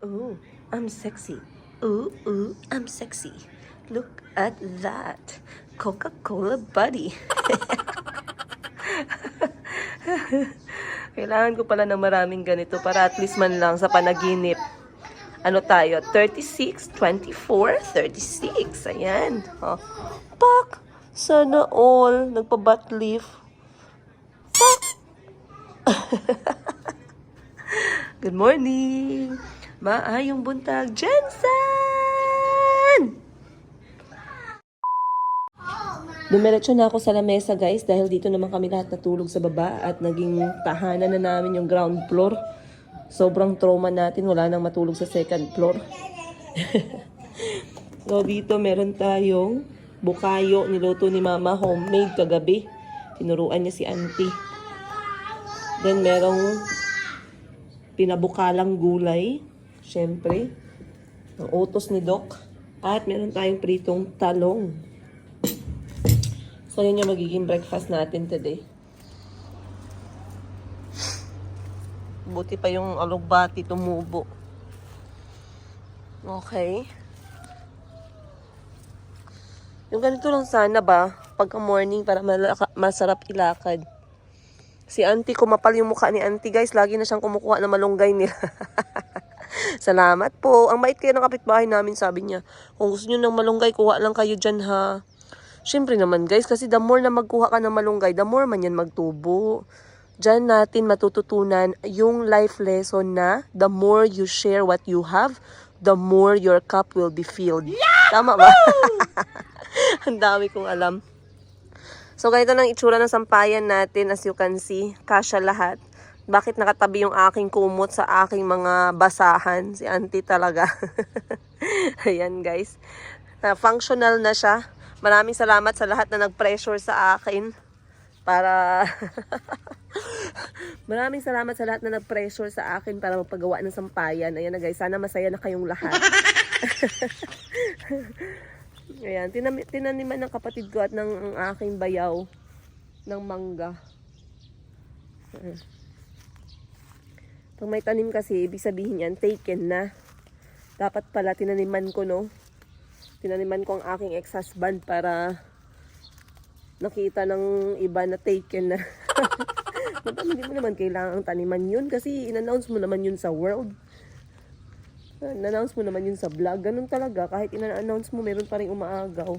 Ooh, I'm sexy. Ooh, I'm sexy. Look at that. Coca-Cola buddy. Kailangan ko pala ng maraming ganito para at least man lang sa panaginip. Ano tayo? 36, 24, 36. Ayan. Oh. Pak! Sana all. Nagpa-butt lift. Pak! Good morning! Maayong buntag, Jensen! Dumiretso na ako sa lamesa guys dahil dito naman kami lahat natulog sa baba at naging tahanan na namin yung ground floor. Sobrang trauma natin, wala nang matulog sa second floor. So dito meron tayong bukayo, niluto ni Mama, homemade kagabi. Tinuruan niya si Auntie. Then merong pinabukalang gulay, syempre. Ang utos ni Doc. At meron tayong pritong talong. So, yun yung magiging breakfast natin today. Buti pa yung alugbati tumubo. Okay. Yung ganito lang sana ba, pagka morning para masarap ilakad. Si Auntie, kumapal yung mukha ni Auntie guys. Lagi na siyang kumukuha ng malunggay nila. Salamat po. Ang mait kayo ng kapitbahay namin, sabi niya. Kung gusto niyo ng malunggay, kuha lang kayo dyan ha. Siyempre naman guys, kasi the more na magkuha ka ng malunggay, the more man yan magtubo. Diyan natin matututunan yung life lesson na the more you share what you have, the more your cup will be filled. Yahoo! Tama ba? Ang dami kong alam. So ganito lang itsura ng sampayan natin, as you can see, kasya lahat. Bakit nakatabi yung aking kumot sa aking mga basahan? Si Auntie talaga. Ayan guys. Functional na siya. Maraming salamat sa lahat na nag-pressure sa akin para maraming salamat sa lahat na nag-pressure sa akin para magpagawa ng sampayan. Ayan na guys, sana masaya na kayong lahat. Ayan, tinaniman ng kapatid ko at ng aking bayaw ng mangga. Pag may tanim kasi, ibig sabihin yan, taken na. Dapat pala tinaniman ko, no? Tinaniman ko ang aking ex-husband para nakita ng iba na taken na. Madami, hindi mo naman kailangang taniman yun kasi in-announce mo naman yun sa world. In-announce mo naman yun sa vlog. Ganun talaga. Kahit in-announce mo, meron pa rin umaagaw.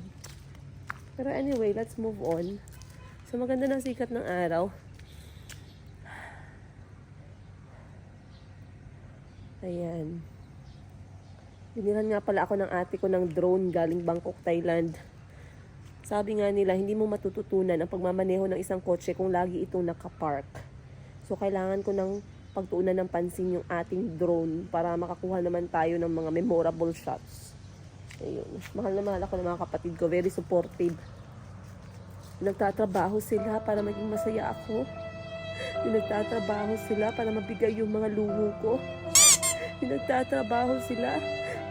Pero anyway, let's move on. So maganda na sikat ng araw. Ayan. Binilhan nga pala ako ng ate ko ng drone galing Bangkok, Thailand. Sabi nga nila, hindi mo matututunan ang pagmamaneho ng isang kotse kung lagi itong nakapark. So, kailangan ko ng pagtuunan ng pansin yung ating drone para makakuha naman tayo ng mga memorable shots. Ayun. Mahal na mahal ako ng mga kapatid ko. Very supportive. Nagtatrabaho sila para maging masaya ako. Nagtatrabaho sila para mabigay yung mga luho ko. Nagtatrabaho sila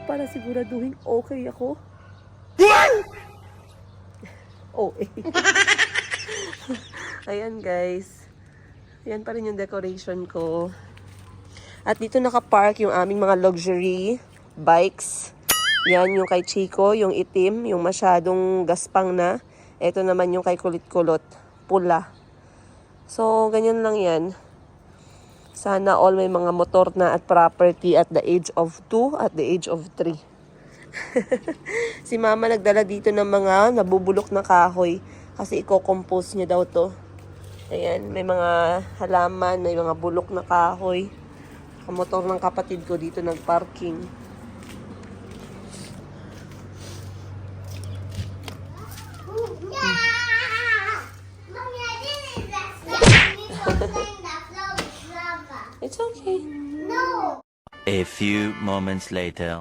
para siguraduhin okay ako. Okay. Ayan guys. Ayan pa rin yung decoration ko. At dito nakapark yung aming mga luxury bikes. Yan yung kay Chico, yung itim, yung masyadong gaspang na. Ito naman yung kay Kulit-Kulot, pula. So, ganyan lang yan. Sana all may mga motor na at property at the age of 2, at the age of 3. Si Mama nagdala dito ng mga nabubulok na kahoy kasi i-compose niya daw to. Ayan, may mga halaman, may mga bulok na kahoy. Ang motor ng kapatid ko dito nagparking. It's okay. No. A few moments later.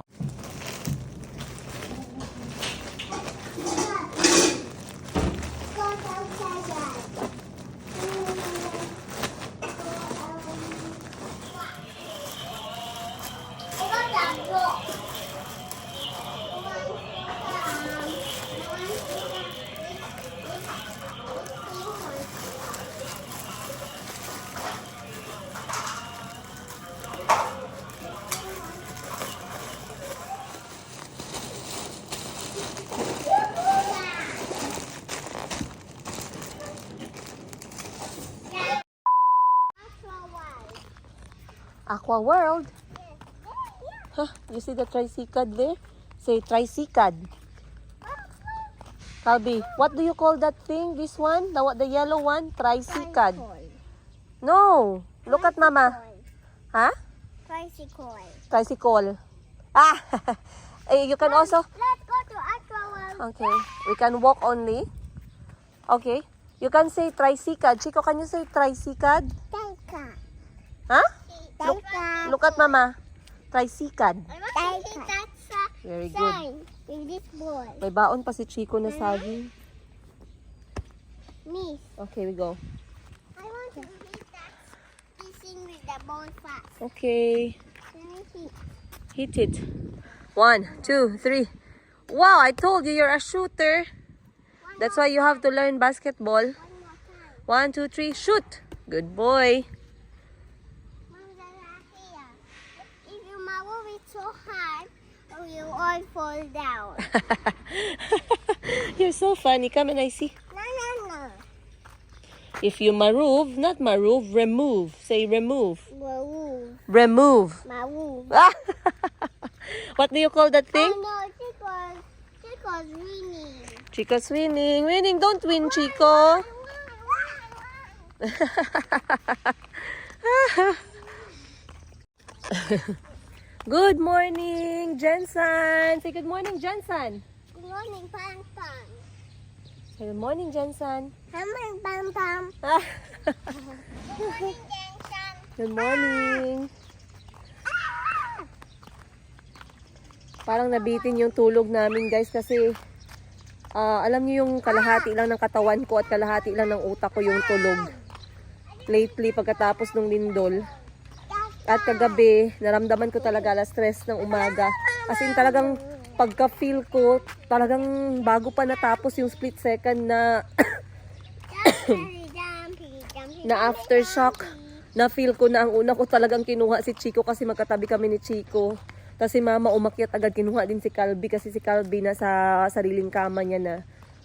Aqua World. Huh? You see the tricycad there? Say tricycad. Calby, what do you call that thing? This one? The yellow one? Tricycad. No. Look at mama. Huh? Tricycle. Tricycle. Ah! Eh, you can also... Let's go to Aqua World. Okay. We can walk only. Okay. You can say tricycad. Chico, can you say tricycad? Taika. Huh? Taika. Look at mama. Tricycad. Taika. That's a Very good. sign with this boy. May baon pa si Chico na saging. Miss. Okay, we go. I want to hit that fishing with the ball fast. Okay. Let me hit. Hit it. 1, 2, 3. Wow, I told you you're a shooter. That's why you have to learn basketball. One more time. 1, 2, 3, shoot. Good boy. Mom, here. If you move it so hard, you all fall down. You're so funny. Come and I see. No. If you move, not move, remove. Say remove. Move. Remove. Move. What do you call that thing? Oh no, Chico's winning. Chico's winning. Winning, don't win, Chico. Good morning, Jensen. Say good morning, Jensen. Good morning, Pam Pam. Say good morning, Jensen. Hammer Pam Pam. Ah, Good morning, Jensen. good morning. Parang nabitin yung tulog namin, guys, kasi alam niyo yung kalahati lang ng katawan ko at kalahati lang ng utak ko yung tulog. Lately, pagkatapos ng lindol. At kagabi, naramdaman ko talaga alas 3 ng umaga. As in, talagang pagka-feel ko, talagang bago pa natapos yung split second na na aftershock, na feel ko na ang una ko talagang kinuha si Chico kasi magkatabi kami ni Chico. Kasi mama umakyat agad, kinuha din si Calby kasi si Calby na sa sariling kama niya na.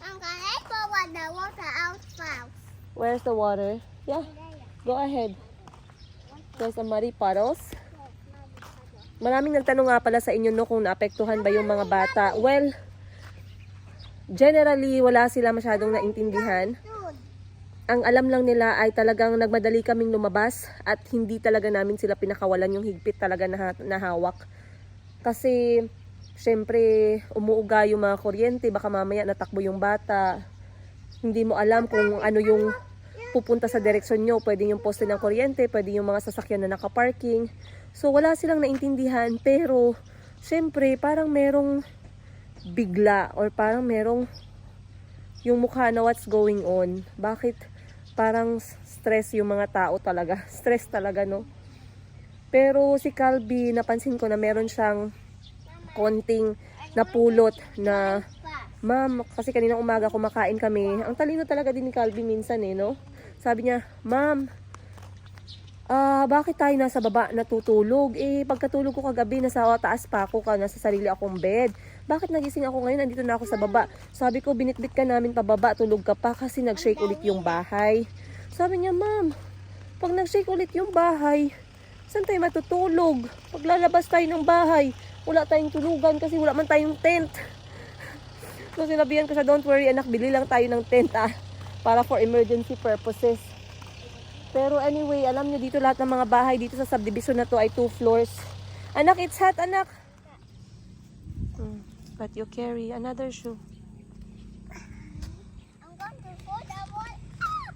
I'm gonna forward the water out fast. Where's the water? Yeah, go ahead. There's a muddy puddles. Maraming nagtanong nga pala sa inyo no kung naapektuhan ba yung mga bata. Well, generally wala sila masyadong naintindihan. Ang alam lang nila ay talagang nagmadali kaming lumabas at hindi talaga namin sila pinakawalan yung higpit talaga na hawak. Kasi syempre umuuga yung mga kuryente, baka mamaya natakbo yung bata. Hindi mo alam kung ano yung pupunta sa direksyon nyo. Pwede yung poste ng kuryente, pwede yung mga sasakyan na nakaparking. So wala silang naintindihan, pero syempre parang merong bigla or parang merong yung mukha na what's going on. Bakit parang stress yung mga tao talaga? Stress talaga, no? Pero si Calby, napansin ko na meron siyang konting napulot na, ma'am, kasi kaninang umaga kumakain kami. Ang talino talaga din ni Calby minsan no? Sabi niya, ma'am, bakit tayo nasa baba natutulog? Pagkatulog ko kagabi, nasa taas pa ako, nasa sarili akong bed. Bakit nagising ako ngayon, nandito na ako sa baba? Sabi ko, binitbit ka namin pababa, tulog ka pa kasi nag-shake ulit yung bahay. Sabi niya, ma'am, pag nag-shake ulit yung bahay, saan tayo matutulog? Paglalabas tayo ng bahay, wala tayong tulugan kasi wala man tayong tent. So sinabihan ko siya, don't worry anak, bili lang tayo ng tent para for emergency purposes. Pero anyway, alam nyo dito lahat ng mga bahay dito sa subdivision na to ay 2 floors. Anak, it's hot anak. But you carry another shoe. I'm going to put the ball up.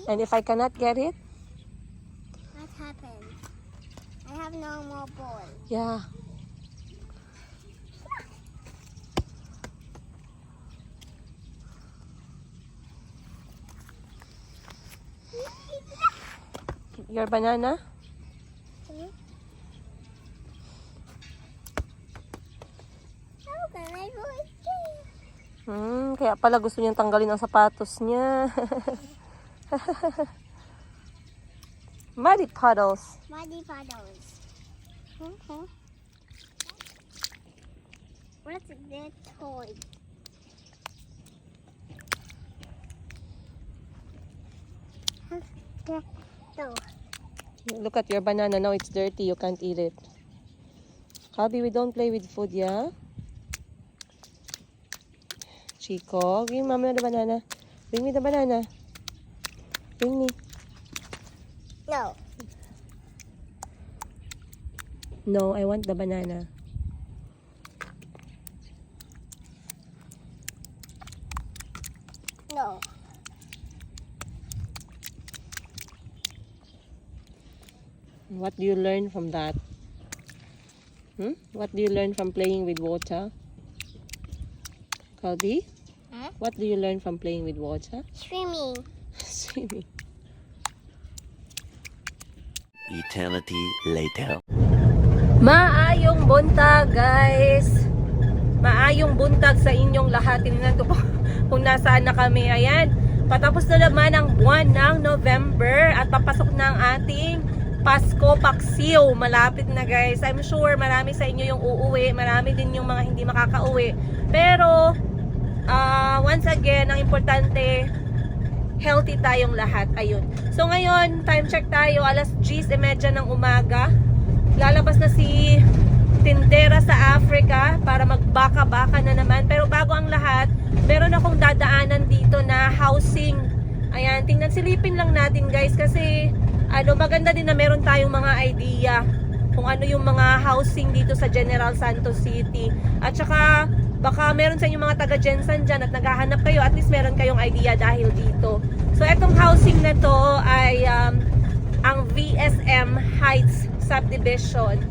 And if I cannot get it? What happened? I have no more ball. Yeah. Your banana? How can I go again? Kaya pala gusto niyang tanggalin ang sapatos niya. Muddy puddles. Muddy puddles. Okay. What's that toy? No. Look at your banana. Now it's dirty. You can't eat it. Calby, we don't play with food, yeah? Chico, give Mama the banana. Bring me the banana. Bring me. No. No, I want the banana. No. What do you learn from that? What do you learn from playing with water? Calby? Huh? What do you learn from playing with water? Swimming. Swimming. Eternity later. Maayong buntag, guys. Maayong buntag sa inyong lahat. Tingnan ko po kung nasaan na kami. Ayan. Patapos na naman ang buwan ng November at papasok na ang ating Pasko Paksiw. Malapit na, guys. I'm sure marami sa inyo yung uuwi. Marami din yung mga hindi makakauwi. Pero, once again, ang importante, healthy tayong lahat. Ayun. So ngayon, time check tayo. Alas 10:30 ng umaga. Lalabas na si tindera sa Africa para magbaka-baka na naman. Pero bago ang lahat, meron akong dadaanan dito na housing. Ayan, silipin lang natin, guys, kasi maganda din na meron tayong mga idea kung ano yung mga housing dito sa General Santos City. At saka, baka meron sa inyo mga taga-Jensan dyan at naghahanap kayo, at least meron kayong idea dahil dito. So, etong housing na to ay ang VSM Heights Subdivision.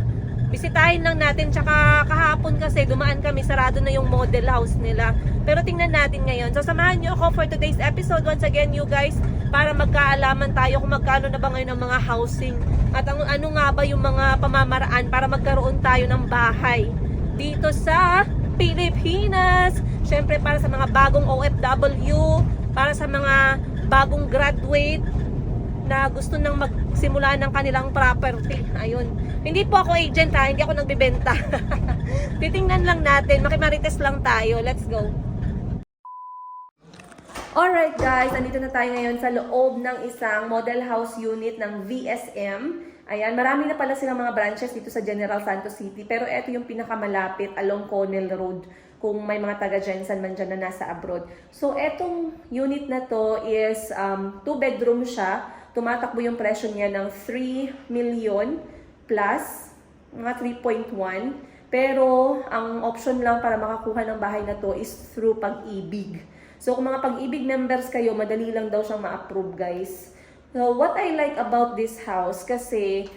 Bisitahin lang natin, tsaka kahapon kasi dumaan kami, sarado na yung model house nila. Pero tingnan natin ngayon. So samahan nyo ako for today's episode. Once again, you guys, para magkaalaman tayo kung magkano na ba ngayon ang mga housing. At ano nga ba yung mga pamamaraan para magkaroon tayo ng bahay dito sa Pilipinas. Siyempre para sa mga bagong OFW, para sa mga bagong graduate na gusto nang magsimula ng kanilang property. Ayun. Hindi po ako agent ha, hindi ako nagbebenta. Titingnan lang natin, makimarites lang tayo. Let's go. Alright guys, nandito na tayo ngayon sa loob ng isang model house unit ng VSM. Ayan, marami na pala silang mga branches dito sa General Santos City. Pero ito yung pinakamalapit along Connell Road kung may mga taga-Jensan man dyan na nasa abroad. So, etong unit na to is 2-bedroom siya. Tumatakbo yung presyo niya ng 3 million plus, mga 3.1. Pero, ang option lang para makakuha ng bahay na to is through Pag-ibig. So, kung mga Pag-ibig members kayo, madali lang daw siyang ma-approve, guys. So, what I like about this house, kasi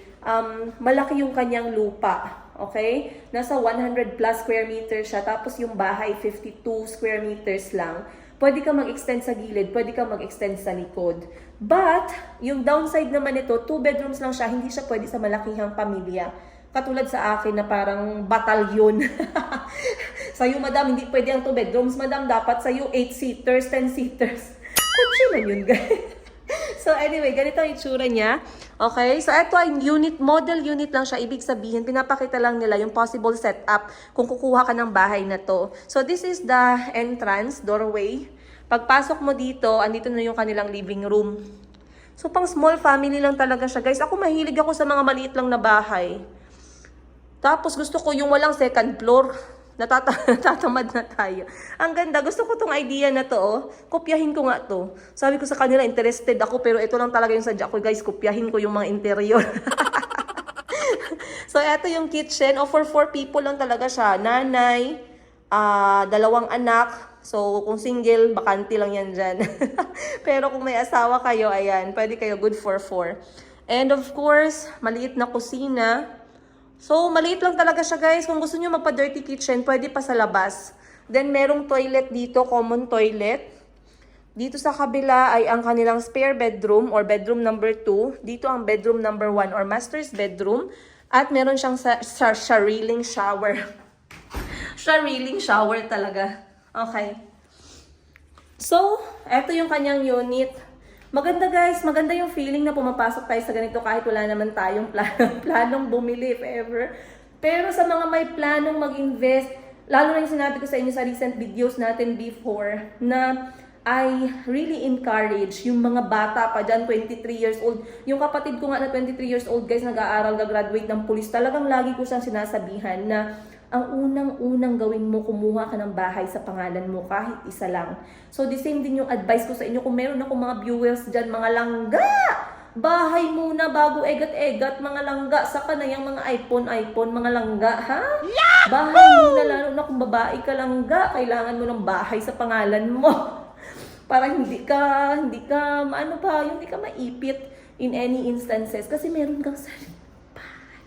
malaki yung kanyang lupa. Okay? Nasa 100 plus square meters siya. Tapos yung bahay, 52 square meters lang. Pwede ka mag-extend sa gilid, pwede ka mag-extend sa likod. But, yung downside naman nito, 2 bedrooms lang siya, hindi siya pwede sa malakihang pamilya. Katulad sa akin na parang batalyon. Sa'yo, madam, hindi pwede ang 2 bedrooms. Madam, dapat sa'yo 8-seaters, 10-seaters. Kutsi na yun, guys. So, anyway, ganito ang itsura niya. Okay? So, ito ay model unit lang siya. Ibig sabihin, pinapakita lang nila yung possible setup kung kukuha ka ng bahay na to. So, this is the entrance, doorway. Pagpasok mo dito, andito na yung kanilang living room. So, pang small family lang talaga siya, guys. Ako, mahilig ako sa mga maliit lang na bahay. Tapos, gusto ko yung walang second floor. Natatamad na tayo. Ang ganda. Gusto ko tong idea na to. Oh. Kopyahin ko nga to. Sabi ko sa kanila, interested ako. Pero ito lang talaga yung sadya ko, guys. Kopyahin ko yung mga interior. So, ito yung kitchen. For 4 people lang talaga siya. Nanay, 2 anak. So, kung single, bakante lang yan dyan. Pero kung may asawa kayo, ayan, pwede kayo good for 4. And of course, maliit na kusina. So, maliit lang talaga siya, guys. Kung gusto nyo magpa-dirty kitchen, pwede pa sa labas. Then, merong toilet dito, common toilet. Dito sa kabila ay ang kanilang spare bedroom or bedroom number 2. Dito ang bedroom number 1 or master's bedroom. At meron siyang sariling shower. Sariling shower talaga. Okay. So, eto yung kanyang unit. Maganda, guys. Maganda yung feeling na pumapasok tayo sa ganito kahit wala naman tayong planong bumili if ever. Pero sa mga may planong mag-invest, lalo na yung sinabi ko sa inyo sa recent videos natin before, na I really encourage yung mga bata pa dyan, 23 years old. Yung kapatid ko nga na 23 years old, guys, nag-aaral, gagraduate ng police. Talagang lagi ko siyang sinasabihan na ang unang-unang gawin mo, kumuha ka ng bahay sa pangalan mo, kahit isa lang. So, the same din yung advice ko sa inyo. Kung meron ako mga viewers dyan, mga langga, bahay muna bago egat-egat, mga langga. Saka na yung mga iPhone, mga langga, ha? Bahay muna, lalo na kung babae ka langga, kailangan mo ng bahay sa pangalan mo. Para hindi ka maipit in any instances. Kasi meron kang sariling bahay.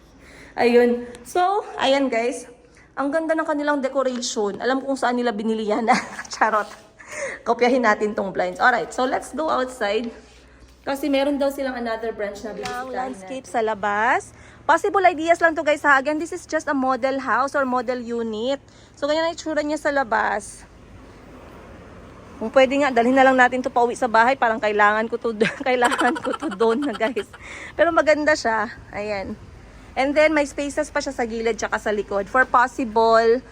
Ayun. So, ayan guys. Ang ganda ng kanilang decoration. Alam ko kung saan nila binili yan. Charot. Kopyahin natin tong blinds. Alright, so let's go outside. Kasi meron daw silang another branch na bisitahin. Landscape sa labas. Possible ideas lang to guys ha. Again, this is just a model house or model unit. So, ganyan ang itsura niya sa labas. Kung pwede nga, dalhin na lang natin to pauwi sa bahay. Parang kailangan ko to doon na guys. Pero maganda siya. Ayan. And then, may spaces pa siya sa gilid tsaka sa likod for possible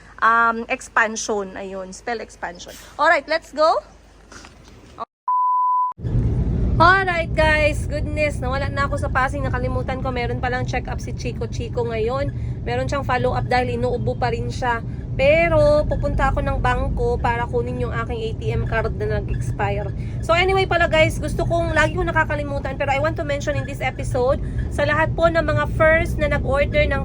expansion. Ayun, spell expansion. Alright, let's go. Alright guys, goodness, nawala na ako sa Pasig, nakalimutan ko, meron palang check-up si Chico ngayon. Meron siyang follow-up dahil inuubo pa rin siya. Pero, pupunta ako ng bangko para kunin yung aking ATM card na nag-expire. So anyway pala guys, lagi kong nakakalimutan, pero I want to mention in this episode, sa lahat po ng mga first na nag-order ng,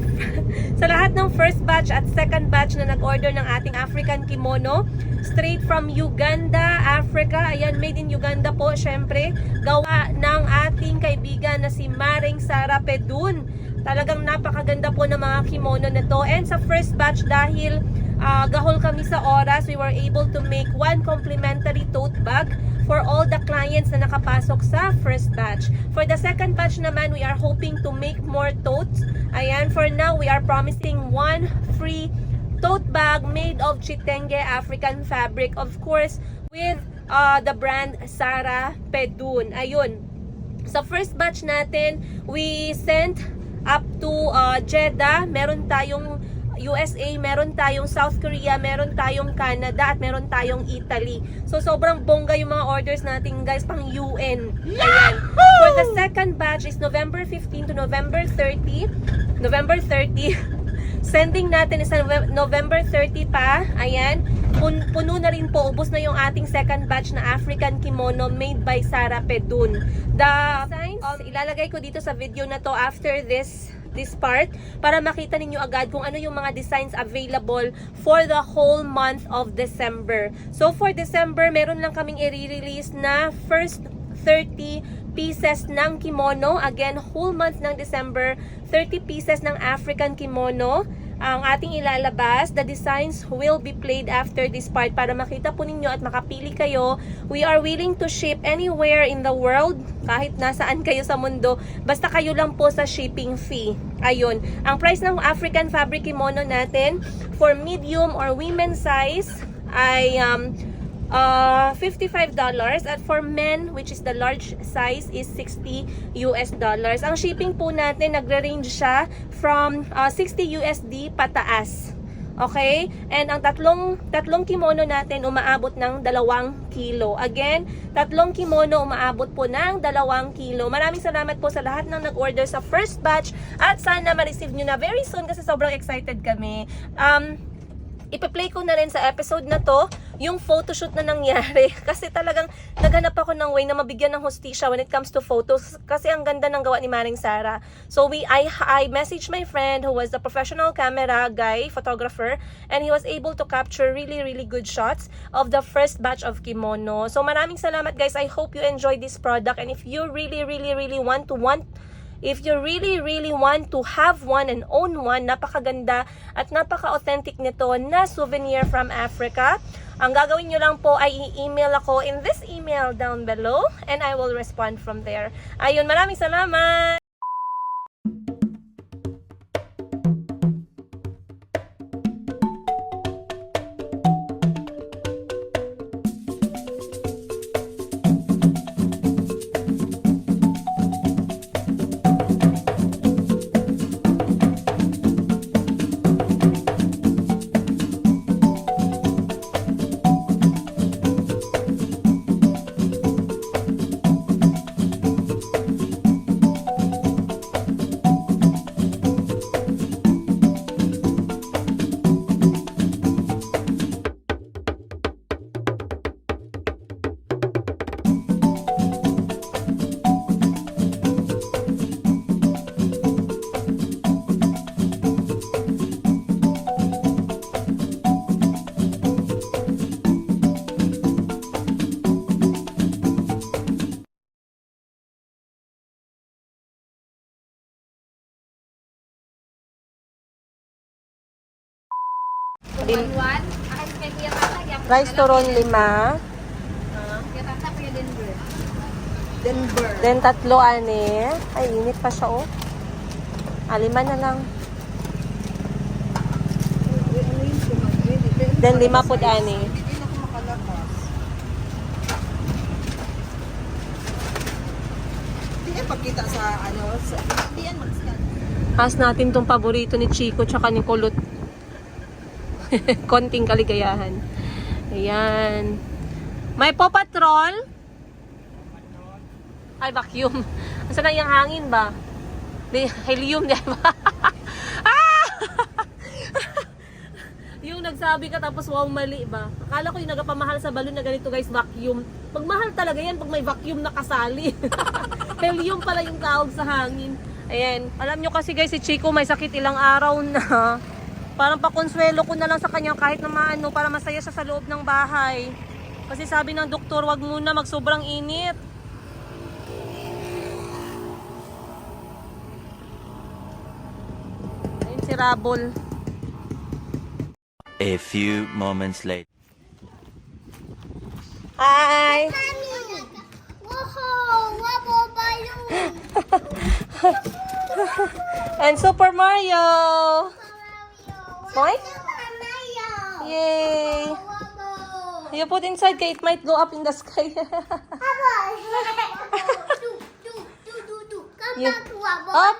sa lahat ng first batch at second batch na nag-order ng ating African kimono, straight from Uganda, Africa. Ayan, made in Uganda po, syempre. Gawa ng ating kaibigan na si Maring Sara Pedun. Talagang napakaganda po ng mga kimono na to. And sa first batch, dahil gahol kami sa oras, we were able to make one complimentary tote bag for all the clients na nakapasok sa first batch. For the second batch naman, we are hoping to make more totes. Ayan, for now, we are promising one free tote bag made of Chitenge African fabric, of course, with the brand Sara Pedun. Ayun. Sa first batch natin, we sent up to Jeddah. Meron tayong USA, meron tayong South Korea, meron tayong Canada, at meron tayong Italy. So, sobrang bongga yung mga orders natin, guys, pang UN. Ayan. For the second batch is November 15 to November 30. November 30. Sending natin is November 30 pa. Ayan. Puno na rin po. Ubos na yung ating second batch na African kimono made by Sara Pedun. The designs, ilalagay ko dito sa video na to after this part para makita ninyo agad kung ano yung mga designs available for the whole month of December. So for December, meron lang kaming i-release na first 30 pieces ng kimono. Again, whole month ng December, 30 pieces ng African kimono ang ating ilalabas. The designs will be played after this part para makita po ninyo at makapili kayo. We are willing to ship anywhere in the world, kahit nasaan kayo sa mundo, basta kayo lang po sa shipping fee. Ayun, ang price ng African fabric kimono natin for medium or women's size ay $55, at for men, which is the large size, is $60. Ang shipping po natin, nagre-range siya from $60 pataas. Okay? And ang tatlong kimono natin umaabot ng 2 kilo. Again, 3 kimono umaabot po ng 2 kilo. Maraming salamat po sa lahat ng nag-order sa first batch at sana ma-receive nyo na very soon kasi sobrang excited kami. Ipa-play ko na rin sa episode na to yung photoshoot na nangyari kasi talagang naghanap ako ng way na mabigyan ng hustisya when it comes to photos kasi ang ganda ng gawa ni Maring Sara. So I messaged my friend who was the professional camera guy, photographer, and he was able to capture really good shots of the first batch of kimono. So maraming salamat guys. I hope you enjoy this product, and if you really want to have one and own one, napakaganda at napaka-authentic nito na souvenir from Africa. Ang gagawin nyo lang po ay i-email ako in this email down below and I will respond from there. Ayun, maraming salamat! Lim- One. Akin kay Kuya Tata. rice turon 5. Kuya Tata, Kuya Denver. Denver. Then 3 ani. Ay, init pa siya oh. 5 na lang. Then 5 po ani. Hindi na ako makalabas. Hindi yan pagkita sa ano. Hindi yan mag-scan. As natin tong paborito ni Chico tsaka ni Kulot. Konting kaligayahan. Ayan. May Paw Patrol? Ay, vacuum. Saan na yung hangin ba? Helium, di ba? Ah! Yung nagsabi ka tapos wow, mali ba? Akala ko yung nagapamahal sa balon na ganito guys, vacuum. Pagmahal talaga yan pag may vacuum na kasali. Helium pala yung tawag sa hangin. Ayan. Alam nyo kasi guys, si Chico may sakit ilang araw na. Parang pakonsuelo ko na lang sa kanya kahit na maano para masaya siya sa loob ng bahay. Kasi sabi ng doktor, wag muna magsobrang init. Ayun si Rabol. A few moments later. Hi! Mommy! Whoa! Wobble balloon! And Super Mario! Boy? Super Mario! Yay! Wobble! You put inside, it might go up in the sky. Wobble! Do. Come You- back to wobble. Up!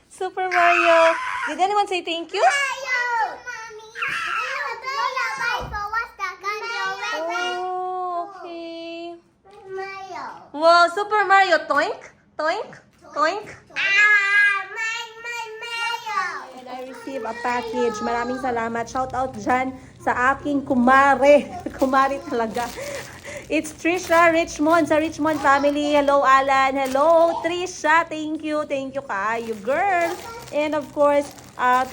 Super Mario! Did anyone say thank you? Mario! Mommy! Bye for what's the Mario? Oh, okay. Mario! Wow, Super Mario! Toink! Toink! Toink! My Mario! And I received a package. Maraming salamat. Shout out dyan sa aking kumare. Kumare talaga. It's Trisha Richmond sa Richmond family. Hello, Alan. Hello, Trisha. Thank you. Thank you kayo, girl. And of course,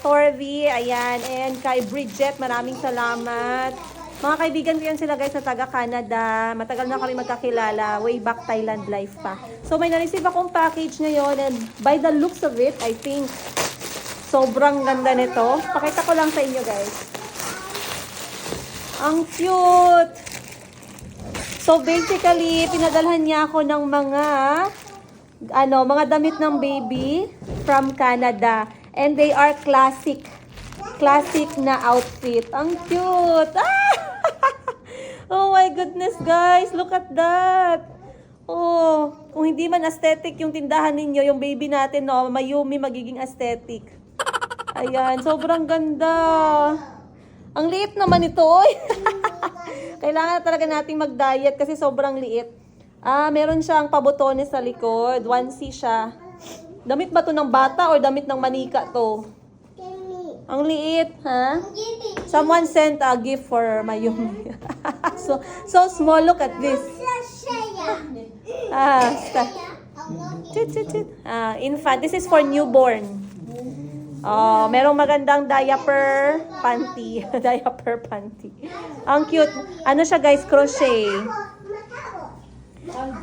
Torvi. Ayan. And kay Bridget. Maraming salamat. Mga kaibigan ko yan sila guys sa taga-Canada. Matagal na kami magkakilala. Way back Thailand life pa. So may na-receive akong package ngayon. And by the looks of it, I think sobrang ganda nito. Pakita ko lang sa inyo guys. Ang cute! So basically, pinadalhan niya ako ng mga damit ng baby from Canada. And they are classic. Classic na outfit. Ang cute! Ah! Oh my goodness guys, look at that! Oh, kung hindi man aesthetic yung tindahan ninyo, yung baby natin, no, Mayumi magiging aesthetic. Ayan, sobrang ganda. Ang liit naman ito, oy. Kailangan talaga nating mag-diet kasi sobrang liit. Meron siyang pabotones sa likod. 1C siya. Damit ba to ng bata or damit ng manika to? Ang liit, ha? Someone sent a gift for Mayumi. so small. Look at this. Infant. This is for newborn. Merong magandang diaper panty. Diaper panty. Ang cute. Ano siya guys? Crochet.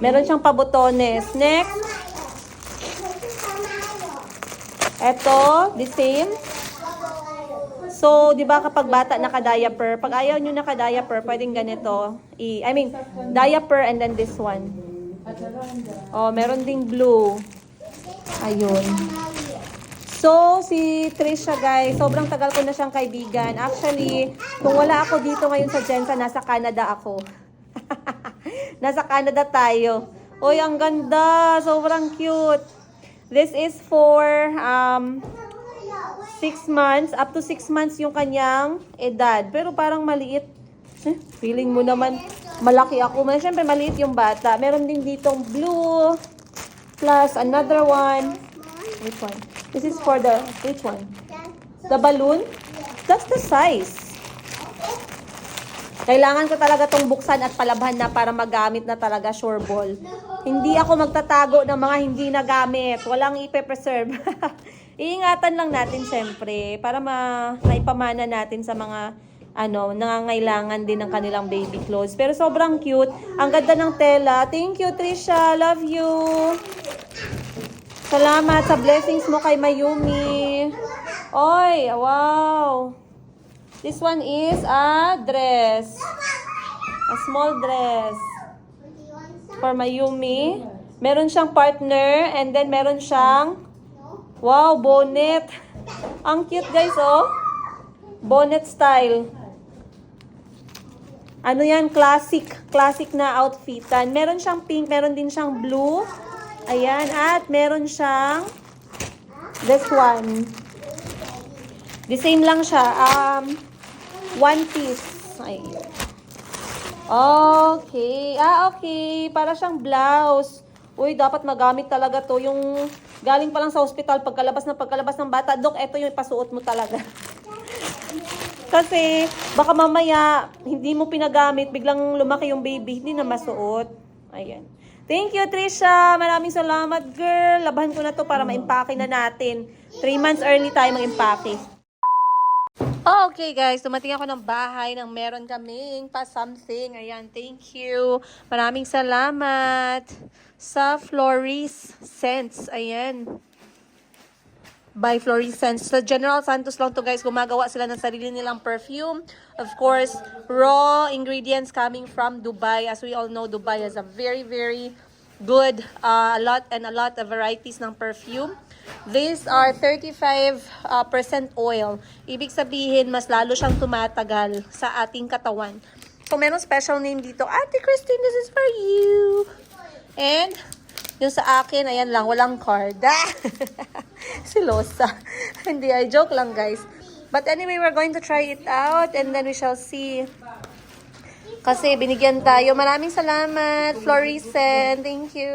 Meron siyang pabotones. Next. Eto, the same. So, di ba kapag bata naka-diaper, pag ayaw nyo naka-diaper, pwedeng ganito. Diaper and then this one. Meron ding blue. Ayun. So, si Trisha guys, sobrang tagal ko na siyang kaibigan. Actually, kung wala ako dito ngayon sa Jensa, nasa Canada ako. Nasa Canada tayo. Uy, ang ganda. Sobrang cute. This is for 6 months. Up to 6 months yung kanyang edad. Pero parang maliit. Feeling mo naman malaki ako. Siyempre, maliit yung bata. Meron din ditong blue. Plus, another one. Which one? This is for the, which one? The balloon? That's the size. Kailangan ko talaga tong buksan at palabhan na para magamit na talaga, sure ball. Hindi ako magtatago ng mga hindi nagamit. Walang ipe-preserve. Iingatan lang natin syempre para maipamana natin sa mga nangangailangan din ng kanilang baby clothes. Pero sobrang cute. Ang ganda ng tela. Thank you, Trisha. Love you. Salamat sa blessings mo kay Mayumi. Oy, wow. This one is a dress. A small dress. For Mayumi. Meron siyang partner and then meron siyang wow, bonnet. Ang cute guys, oh. Bonnet style. Ano yan? Classic. Classic na outfitan. Meron siyang pink, meron din siyang blue. Ayan. At meron siyang this one. The same lang siya. One piece. Ayun. Okay. Okay. Para siyang blouse. Uy, dapat magamit talaga to. Yung galing pa lang sa hospital, pagkalabas ng bata. Dok, eto yung pasuot mo talaga. Kasi, baka mamaya, hindi mo pinagamit, biglang lumaki yung baby, hindi na masuot. Ayan. Thank you, Trisha. Maraming salamat, girl. Labahan ko na to para ma-impake na natin. 3 months early tayo mag-impake. Okay, guys. Dumating ako ng bahay nang meron kaming pa-something. Ayan, thank you. Maraming salamat sa Floris Scents. Ayan. By Floris Scents. Sa General Santos lang to guys. Gumagawa sila ng sarili nilang perfume. Of course, raw ingredients coming from Dubai. As we all know, Dubai has a very, very good, a lot of varieties ng perfume. These are 35% oil. Ibig sabihin, mas lalo siyang tumatagal sa ating katawan. So, meron special name dito. Ate Christine, this is for you. And, yung sa akin, ayan lang, walang card. Silosa. Hindi, I joke lang, guys. But anyway, we're going to try it out and then we shall see. Kasi binigyan tayo. Maraming salamat, Floricen. Thank you.